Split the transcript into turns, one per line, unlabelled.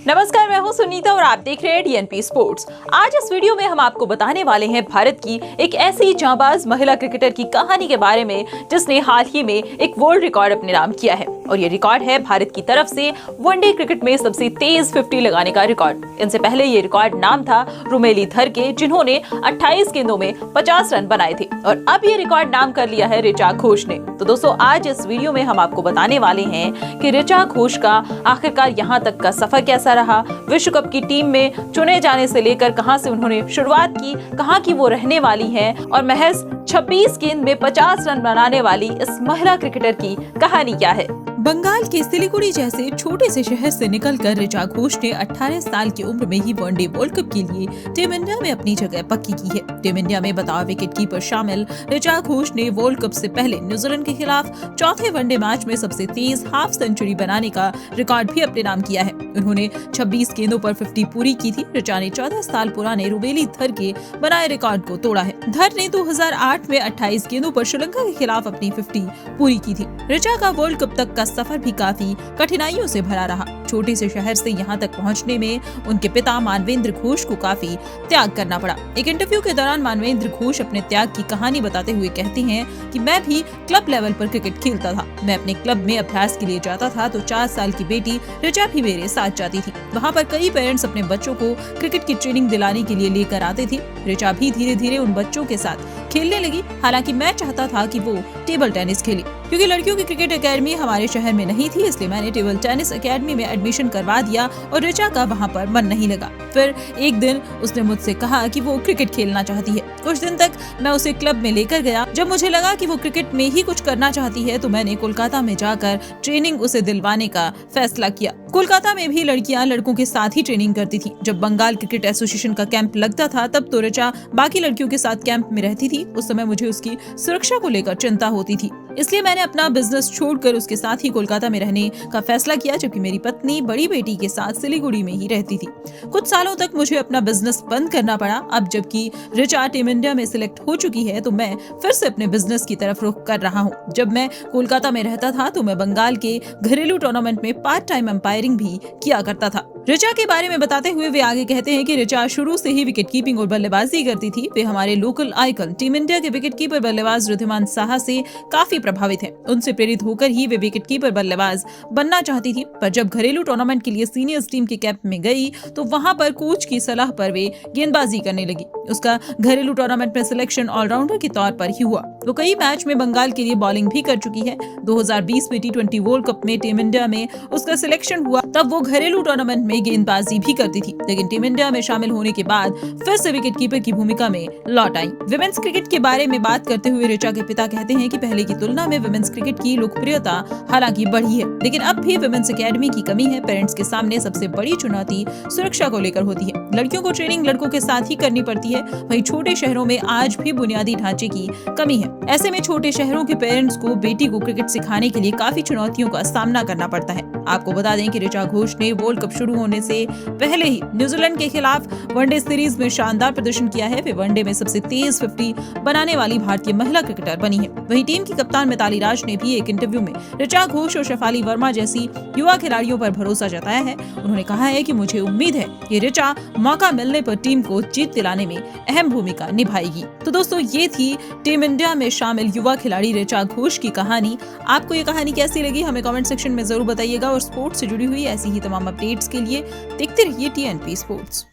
नमस्कार, मैं हूं सुनीता और आप देख रहे हैं डीएनपी स्पोर्ट्स। आज इस वीडियो में हम आपको बताने वाले हैं भारत की एक ऐसी जांबाज महिला क्रिकेटर की कहानी के बारे में जिसने हाल ही में एक वर्ल्ड रिकॉर्ड अपने नाम किया है। और ये रिकॉर्ड है भारत की तरफ से वनडे क्रिकेट में सबसे तेज 50 लगाने का रिकॉर्ड। इनसे पहले ये रिकॉर्ड नाम था रुमेली धर के, जिन्होंने 28 गेंदों में 50 रन बनाए थे। और अब ये रिकॉर्ड नाम कर लिया है ऋचा घोष ने। तो दोस्तों, आज इस वीडियो में हम आपको बताने वाले हैं कि ऋचा घोष का आखिरकार यहाँ तक का सफर कैसा रहा, विश्व कप की टीम में चुने जाने से लेकर कहां से उन्होंने शुरुआत की, कहां की वो रहने वाली हैं, और महज 26 गेंद में 50 रन बनाने वाली इस महिला क्रिकेटर की कहानी क्या है।
बंगाल के सिलीगुड़ी जैसे छोटे से शहर से निकलकर ऋचा घोष ने 18 साल की उम्र में ही वनडे वर्ल्ड कप के लिए टीम इंडिया में अपनी जगह पक्की की है। टीम इंडिया में बताओ विकेटकीपर शामिल ऋचा घोष ने वर्ल्ड कप से पहले न्यूजीलैंड के खिलाफ चौथे वनडे मैच में सबसे तेज हाफ सेंचुरी बनाने का रिकॉर्ड भी अपने नाम किया है। उन्होंने 26 गेंदों पर 50 पूरी की थी। ऋचा ने 14 साल पुराने रुमेली धर के बनाए रिकॉर्ड को तोड़ा है। धर ने 2008 में 28 गेंदों पर श्रीलंका के खिलाफ अपनी 50 पूरी की थी। ऋचा का वर्ल्ड कप तक का सफर भी काफी कठिनाइयों से भरा रहा। छोटे से शहर से यहाँ तक पहुँचने में उनके पिता मानवेंद्र घोष को काफी त्याग करना पड़ा। एक इंटरव्यू के दौरान मानवेंद्र घोष अपने त्याग की कहानी बताते हुए कहते हैं कि मैं भी क्लब लेवल पर क्रिकेट खेलता था। मैं अपने क्लब में अभ्यास के लिए जाता था तो 4 साल की बेटी ऋचा भी मेरे साथ जाती थी। वहाँ पर कई पेरेंट्स अपने बच्चों को क्रिकेट की ट्रेनिंग दिलाने के लिए लेकर आते थे। ऋचा भी धीरे धीरे उन बच्चों के साथ खेलने लगी। हालांकि मैं चाहता था कि वो टेबल टेनिस खेले, क्योंकि लड़कियों की क्रिकेट एकेडमी हमारे शहर में नहीं थी, इसलिए मैंने टेबल टेनिस एकेडमी में एडमिशन करवा दिया और ऋचा का वहाँ पर मन नहीं लगा। फिर एक दिन उसने मुझसे कहा कि वो क्रिकेट खेलना चाहती है। कुछ दिन तक मैं उसे क्लब में लेकर गया। जब मुझे लगा कि वो क्रिकेट में ही कुछ करना चाहती है तो मैंने कोलकाता में जाकर ट्रेनिंग उसे दिलवाने का फैसला किया। कोलकाता में भी लड़कियां लड़कों के साथ ही ट्रेनिंग करती थी। जब बंगाल क्रिकेट एसोसिएशन का कैंप लगता था तब तो ऋचा बाकी लड़कियों के साथ कैंप में रहती थी। उस समय मुझे उसकी सुरक्षा को लेकर चिंता होती थी, इसलिए मैंने अपना बिजनेस छोड़कर उसके साथ ही कोलकाता में रहने का फैसला किया, जबकि मेरी पत्नी बड़ी बेटी के साथ सिलीगुड़ी में ही रहती थी। कुछ सालों तक मुझे अपना बिजनेस बंद करना पड़ा। अब जबकि ऋचा टीम इंडिया में सिलेक्ट हो चुकी है तो मैं फिर से अपने बिजनेस की तरफ रुख कर रहा हूँ। जब मैं कोलकाता में रहता था तो मैं बंगाल के घरेलू टूर्नामेंट में पार्ट टाइम अंपायरिंग भी किया करता था। ऋचा के बारे में बताते हुए वे आगे कहते हैं कि ऋचा शुरू से ही विकेट कीपिंग और बल्लेबाजी करती थी। वे हमारे लोकल आइकन टीम इंडिया के विकेट कीपर बल्लेबाज रिद्धिमान साहा से काफी प्रभावित हैं। उनसे प्रेरित होकर ही वे विकेट कीपर बल्लेबाज बनना चाहती थी। पर जब घरेलू टूर्नामेंट के लिए सीनियर्स टीम के कैंप में गई तो वहां पर कोच की सलाह पर वे गेंदबाजी करने लगी। उसका घरेलू टूर्नामेंट में सिलेक्शन ऑलराउंडर के तौर पर ही हुआ। वो कई मैच में बंगाल के लिए बॉलिंग भी कर चुकी है। 2020 में T20 वर्ल्ड कप में टीम इंडिया में उसका सिलेक्शन हुआ, तब वो घरेलू टूर्नामेंट में गेंदबाजी भी करती थी, लेकिन टीम इंडिया में शामिल होने के बाद फिर से विकेट कीपर की भूमिका में लौट आई। विमेंस क्रिकेट के बारे में बात करते हुए ऋचा के पिता कहते हैं कि पहले की तुलना में विमेंस क्रिकेट की लोकप्रियता हालांकि बढ़ी है, लेकिन अब भी विमेंस एकेडमी की कमी है। पेरेंट्स के सामने सबसे बड़ी चुनौती सुरक्षा को लेकर होती है। लड़कियों को ट्रेनिंग लड़कों के साथ ही करनी पड़ती है। वहीं छोटे शहरों में आज भी बुनियादी ढांचे की कमी है। ऐसे में छोटे शहरों के पेरेंट्स को बेटी को क्रिकेट सिखाने के लिए काफी चुनौतियों का सामना करना पड़ता है। आपको बता दें कि ऋचा घोष ने वर्ल्ड कप शुरू होने से पहले ही न्यूजीलैंड के खिलाफ वनडे सीरीज में शानदार प्रदर्शन किया है। वे वनडे में सबसे तेज 50 बनाने वाली भारतीय महिला क्रिकेटर बनी है। वहीं टीम की कप्तान मिताली राज ने भी एक इंटरव्यू में ऋचा घोष और शेफाली वर्मा जैसी युवा खिलाड़ियों पर भरोसा जताया है। उन्होंने कहा है कि मुझे उम्मीद है कि ऋचा मौका मिलने पर टीम को जीत दिलाने में अहम भूमिका निभाएगी। तो दोस्तों, ये थी टीम इंडिया में शामिल युवा खिलाड़ी ऋचा घोष की कहानी। आपको ये कहानी कैसी लगी हमें कमेंट सेक्शन में जरूर बताइएगा। और स्पोर्ट्स से जुड़ी हुई ऐसी ही तमाम अपडेट्स के लिए देखते रहिए TNP स्पोर्ट्स।